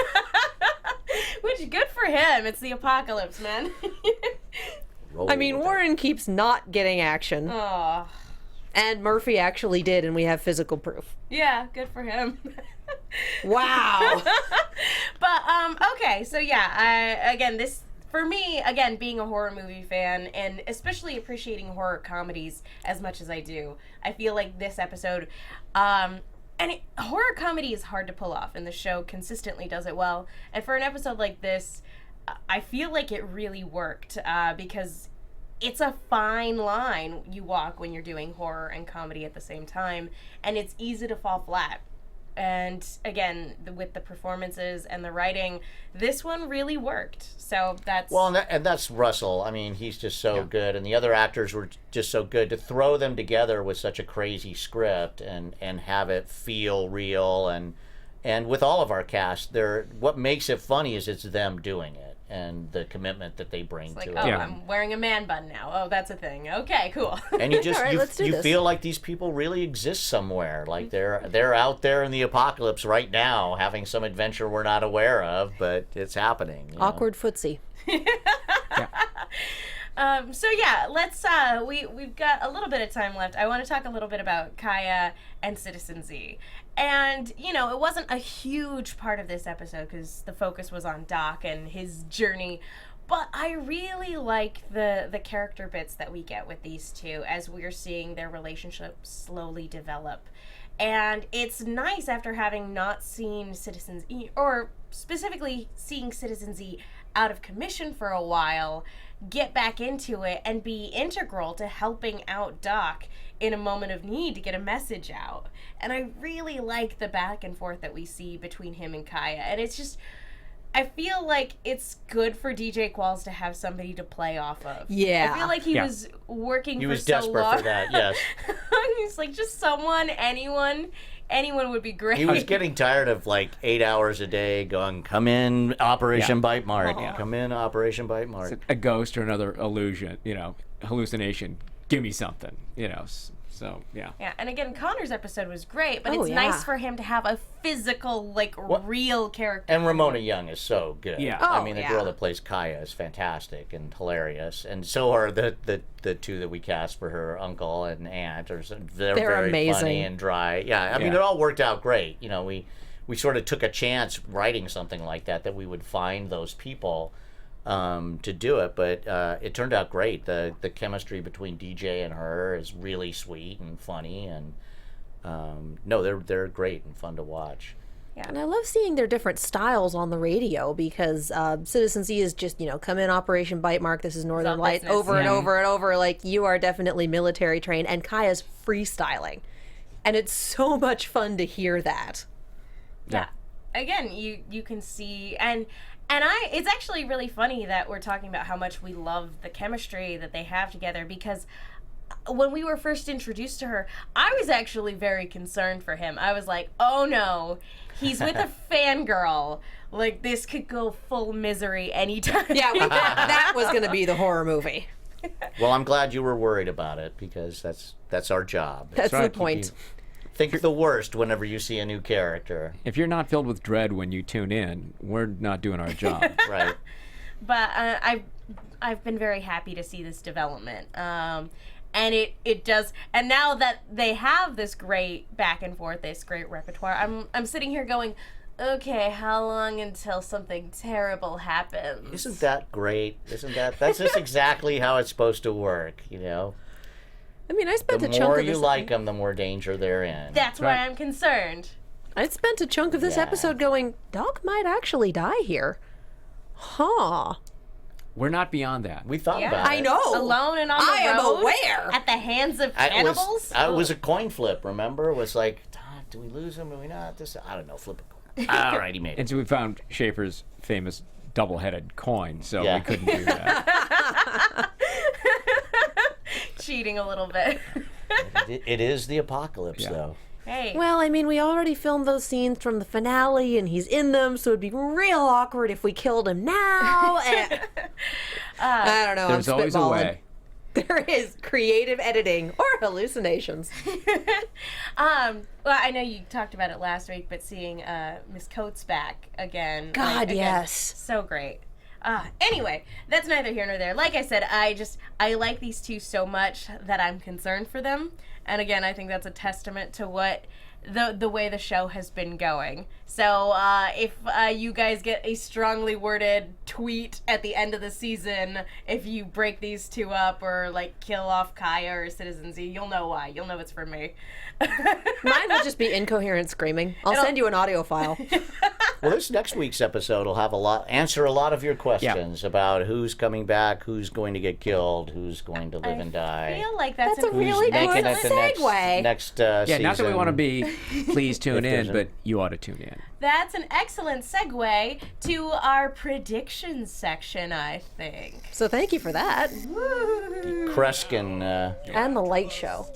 Which, good for him. It's the apocalypse, man. I mean, Warren keeps not getting action. Oh. And Murphy actually did, and we have physical proof. Yeah, good for him. Wow. But, okay, so yeah, again, this, for me, again, being a horror movie fan, and especially appreciating horror comedies as much as I do, I feel like this episode, horror comedy is hard to pull off, and the show consistently does it well. And for an episode like this, I feel like it really worked, because it's a fine line you walk when you're doing horror and comedy at the same time, and it's easy to fall flat. And again, with the performances and the writing, this one really worked. So that's... Well, and that's Russell. I mean, he's just so good, and the other actors were just so good. To throw them together with such a crazy script and have it feel real, and with all of our cast, what makes it funny is it's them doing it and the commitment that they bring to it. I'm wearing a man bun now. Oh, that's a thing. Okay, cool. And you just right, you feel like these people really exist somewhere. Like they're out there in the apocalypse right now, having some adventure we're not aware of, but it's happening. Awkward footsie. So yeah, let's we've got a little bit of time left. I want to talk a little bit about Kaya and Citizen Z. And, it wasn't a huge part of this episode because the focus was on Doc and his journey. But I really like the character bits that we get with these two as we're seeing their relationship slowly develop. And it's nice after having not seen Citizen Z, or specifically seeing Citizen Z out of commission for a while, get back into it and be integral to helping out Doc in a moment of need to get a message out. And I really like the back and forth that we see between him and Kaya. And it's just, I feel like it's good for DJ Qualls to have somebody to play off of. Yeah. I feel like he was working for so long. He was desperate for that, yes. He's like, just someone, anyone would be great. He was getting tired of 8 hours a day going, come in, Operation Bite Mark. Come in, Operation Bite Mark. A ghost or another illusion, hallucination. Give me something, So, yeah. Yeah, and again, Connor's episode was great, but it's nice for him to have a physical, real character. And Ramona Young is so good. Yeah. I mean, the girl that plays Kaya is fantastic and hilarious. And so are the two that we cast for her uncle and aunt. They're very amazing. Funny and dry. Yeah, I mean, it all worked out great. We sort of took a chance writing something like that we would find those people to do it, but it turned out great. The chemistry between DJ and her is really sweet and funny, and they're great and fun to watch. Yeah, and I love seeing their different styles on the radio because Citizen Z is just, come in, Operation Bite Mark, this is Northern Lights, over and over and over, like you are definitely military trained, and Kaya's freestyling. And it's so much fun to hear that. Yeah. Again, you can see, and it's actually really funny that we're talking about how much we love the chemistry that they have together, because when we were first introduced to her, I was actually very concerned for him. I was like, oh no, he's with a fangirl. Like, this could go full misery anytime. Yeah, that was going to be the horror movie. Well, I'm glad you were worried about it, because that's our job. That's the point. Think the worst whenever you see a new character. If you're not filled with dread when you tune in, we're not doing our job. Right. But I've been very happy to see this development. And it does. And now that they have this great back and forth, this great repertoire, I'm sitting here going, okay, how long until something terrible happens? Isn't that great? That's just exactly how it's supposed to work, I mean, I spent a chunk of this... The more you like them, the more danger they're in. That's why I'm concerned. I spent a chunk of this episode going, Doc might actually die here. Huh. We're not beyond that. We thought about it. I know. Alone and on the road. I am aware. At the hands of cannibals. It was a coin flip, remember? It was like, do we lose him? Do we not? I don't know. Flip a coin. All right, he made it. And so we found Schaefer's famous double-headed coin, so we couldn't do that. Cheating a little bit. It is the apocalypse, though. Hey. Well, I mean, we already filmed those scenes from the finale, and he's in them, so it'd be real awkward if we killed him now. And... I don't know. There's always a way. There is creative editing or hallucinations. Well, I know you talked about it last week, but seeing Miss Coates back again. God, again, yes. So great. Anyway, that's neither here nor there. Like I said, I like these two so much that I'm concerned for them. And again, I think that's a testament to what the way the show has been going. So if you guys get a strongly worded tweet at the end of the season, if you break these two up or like kill off Kaya or Citizen Z, you'll know why. You'll know it's from me. Mine will just be incoherent screaming. I'll send you an audio file. Well, this next week's episode will have answer a lot of your questions about who's coming back, who's going to get killed, who's going to live and die. I feel like that's a really good segue. Next Yeah, season. not that we want to be, please tune in, but you ought to tune in. That's an excellent segue to our predictions section, I think. So thank you for that. Kreskin. And the light show.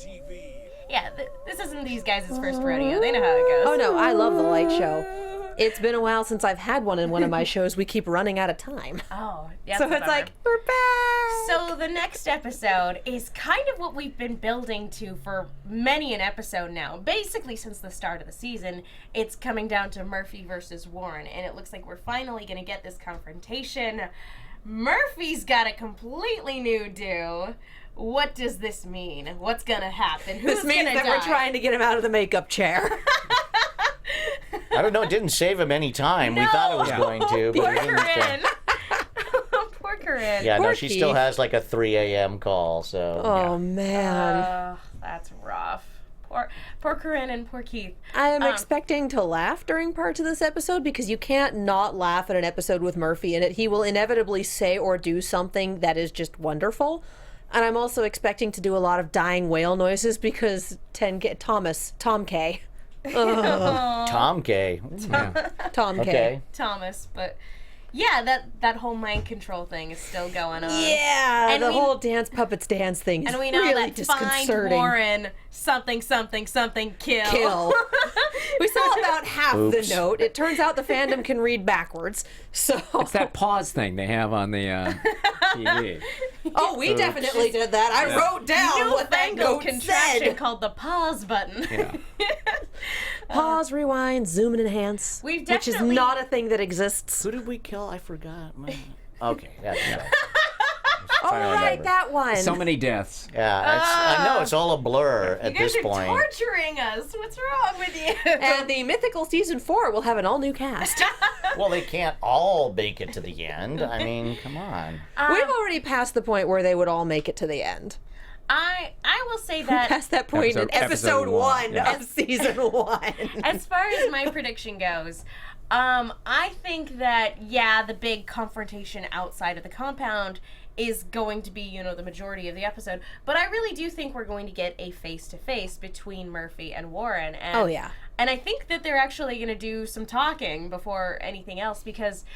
Yeah, this isn't these guys' first rodeo. They know how it goes. Oh, no, I love the light show. It's been a while since I've had one in one of my shows. We keep running out of time. Oh, yeah. So it's like, we're back. So the next episode is kind of what we've been building to for many an episode now. Basically, since the start of the season, it's coming down to Murphy versus Warren, and it looks like we're finally going to get this confrontation. Murphy's got a completely new do. What does this mean? What's going to happen? Who's This means gonna that die? we're trying to get him out of the makeup chair. I don't know. It didn't save him any time. We thought it was going to, but Poor it didn't. Corinne. Poor Corinne. Yeah, Poor no, she still Keith. has like a 3 a.m. call. So Oh, man. That's rough. Poor Corinne and poor Keith. I am expecting to laugh during parts of this episode because you can't not laugh at an episode with Murphy in it. He will inevitably say or do something that is just wonderful. And I'm also expecting to do a lot of dying whale noises because Tom K. Tom K. Tom K. Okay. Thomas, but yeah, that whole mind control thing is still going on. Yeah, And the we- whole dance puppets dance thing is And we know really that find disconcerting. Warren something kill. Kill. We saw about half Oops. the note. It turns out the fandom can read backwards. So It's that pause thing they have on the TV. oh, we definitely did that. I wrote down what that Newfangled note contraption said. called the pause button. Yeah. Pause, rewind, zoom and enhance. We've which is definitely- not a thing that exists. Who did we kill? I forgot. Okay. That's right. Oh, trying to right, remember. that one. So many deaths. Yeah, I know it's all a blur You at guys this are point. torturing us. What's wrong with you? And the mythical season 4 will have an all-new cast. Well, they can't all make it to the end. I mean, come on. We've already passed the point where they would all make it to the end. I will say that Past that point in episode 1 yeah. of season 1. as far as my prediction goes, I think that, yeah, the big confrontation outside of the compound is going to be, the majority of the episode. But I really do think we're going to get a face-to-face between Murphy and Warren. And, Oh, yeah. And I think that they're actually going to do some talking before anything else, because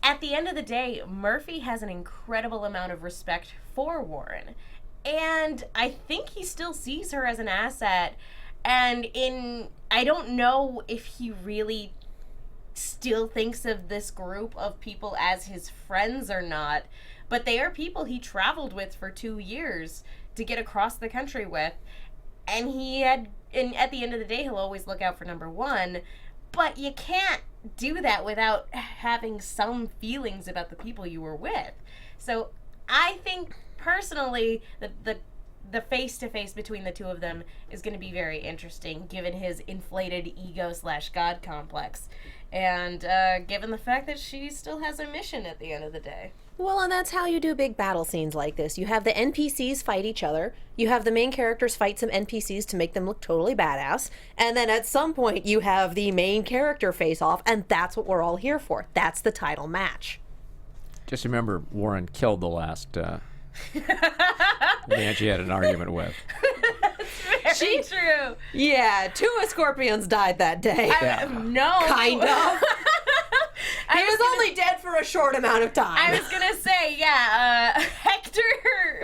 at the end of the day, Murphy has an incredible amount of respect for Warren. And I think he still sees her as an asset. And I don't know if he really still thinks of this group of people as his friends or not, but they are people he traveled with for 2 years to get across the country with. And at the end of the day, he'll always look out for number one. But you can't do that without having some feelings about the people you were with. So I think personally that the face-to-face between the two of them is going to be very interesting, given his inflated ego/God complex, and given the fact that she still has a mission at the end of the day. Well, and that's how you do big battle scenes like this. You have the NPCs fight each other. You have the main characters fight some NPCs to make them look totally badass. And then at some point, you have the main character face off, and that's what we're all here for. That's the title match. Just remember, Warren killed the last man she had an argument with. Very true. Yeah, 2 scorpions died that day. No. Kind of. He was only dead for a short amount of time. I was gonna say, yeah, Hector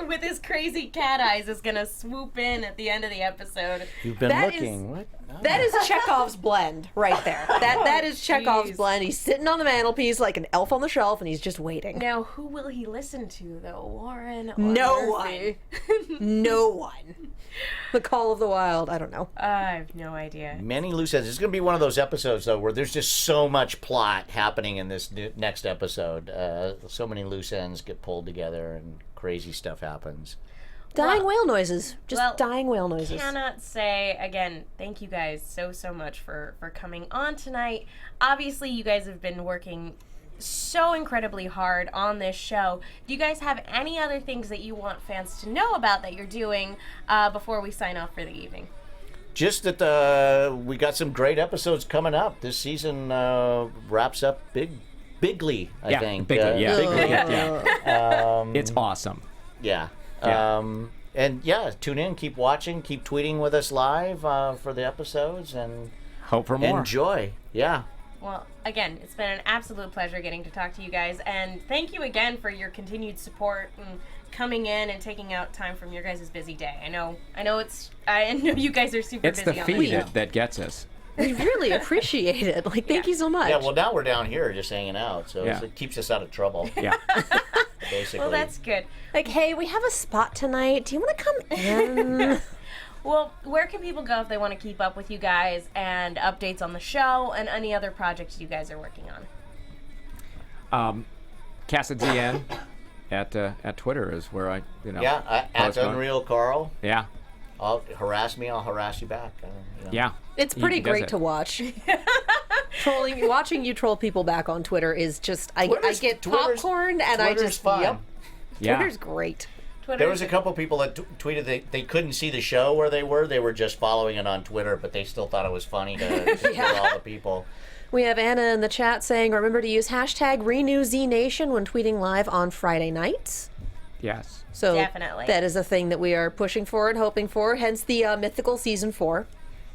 with his crazy cat eyes is gonna swoop in at the end of the episode. You've been That looking. What? That is Chekhov's blend right there. That is Chekhov's blend. He's sitting on the mantelpiece like an elf on the shelf, and he's just waiting. Now, who will he listen to, though? Warren or No Murphy? one. No one. The Call of the Wild. I don't know. I have no idea. Many loose ends. It's going to be one of those episodes, though, where there's just so much plot happening in this next episode. So many loose ends get pulled together, and crazy stuff happens. Dying whale noises. Just dying whale noises. Cannot say, again, thank you guys so much for coming on tonight. Obviously, you guys have been working so incredibly hard on this show. Do you guys have any other things that you want fans to know about that you're doing before we sign off for the evening? Just that we got some great episodes coming up. This season wraps up bigly, I think. Bigly, it's awesome. Yeah. And tune in, keep watching, keep tweeting with us live for the episodes, and hope for more. Enjoy. Yeah. Well, again, it's been an absolute pleasure getting to talk to you guys, and thank you again for your continued support and coming in and taking out time from your guys' busy day. I know you guys are super busy. It's the feed that gets us. We really appreciate it. Like, thank you so much. Yeah, well, now we're down here just hanging out, so it keeps us out of trouble. Yeah. Basically. Well, that's good. Like, hey, we have a spot tonight. Do you want to come in? Well, where can people go if they want to keep up with you guys and updates on the show and any other projects you guys are working on? Cassutt ZN at Twitter is where I at Unreal Carl. Yeah. Harass me, I'll harass you back. Yeah. It's pretty great to watch. Watching you troll people back on Twitter is just, I get popcorned and I just, fun. Yep. Yeah. Twitter's great. There was a couple people that tweeted they couldn't see the show where they were. They were just following it on Twitter, but they still thought it was funny to hear all the people. We have Anna in the chat saying, remember to use hashtag RenewZNation when tweeting live on Friday nights. Yes. So definitely. That is a thing that we are pushing for and hoping for, hence the mythical season 4.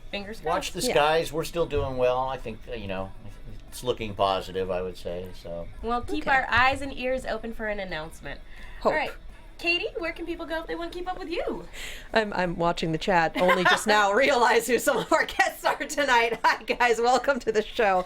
Fingers crossed. Watch the skies. We're still doing well. I think, it's looking positive, I would say. So. Well, keep our eyes and ears open for an announcement. Hope. All right. Katie, where can people go if they want to keep up with you? I'm watching the chat, only just now realize who some of our guests are tonight. Hi, guys. Welcome to the show.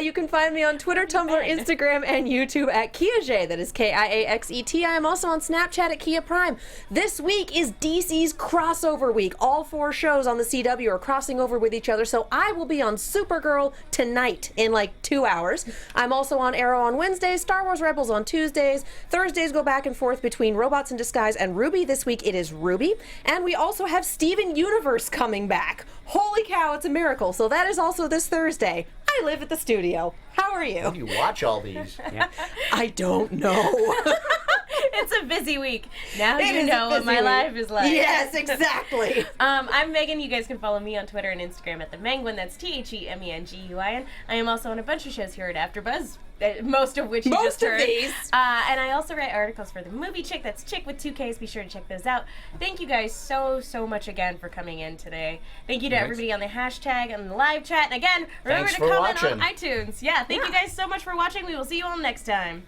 You can find me on Twitter, Tumblr, Instagram, and YouTube at KiaXet. That is KIAXET. I am also on Snapchat at Kia Prime. This week is DC's crossover week. All 4 shows on the CW are crossing over with each other, so I will be on Supergirl tonight in like 2 hours. I'm also on Arrow on Wednesdays, Star Wars Rebels on Tuesdays. Thursdays go back and forth between Robots in Disguise and Ruby. This week it is Ruby. And we also have Steven Universe coming back. Holy cow, it's a miracle. So that is also this Thursday. I live at the studio. How are you? How do you watch all these? I don't know. It's a busy week. Now you know what my life is like. Yes, exactly. I'm Megan. You guys can follow me on Twitter and Instagram at TheMenguin. That's TheMenguin. I am also on a bunch of shows here at AfterBuzz. Most of which you just heard. These. And I also write articles for The Movie Chick. That's Chick with 2 Ks. Be sure to check those out. Thank you guys so much again for coming in today. Thank you to everybody on the hashtag and the live chat. And again, remember to comment on iTunes. Yeah, thank you guys so much for watching. We will see you all next time.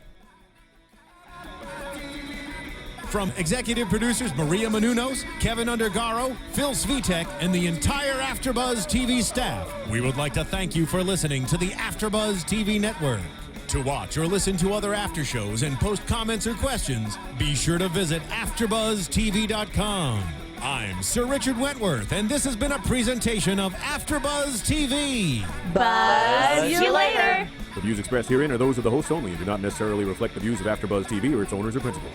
From executive producers Maria Menounos, Kevin Undergaro, Phil Svitek, and the entire AfterBuzz TV staff, we would like to thank you for listening to the AfterBuzz TV network. To watch or listen to other after shows and post comments or questions, be sure to visit AfterBuzzTV.com. I'm Sir Richard Wentworth, and this has been a presentation of AfterBuzz TV. Buzz you later. The views expressed herein are those of the hosts only and do not necessarily reflect the views of AfterBuzz TV or its owners or principals.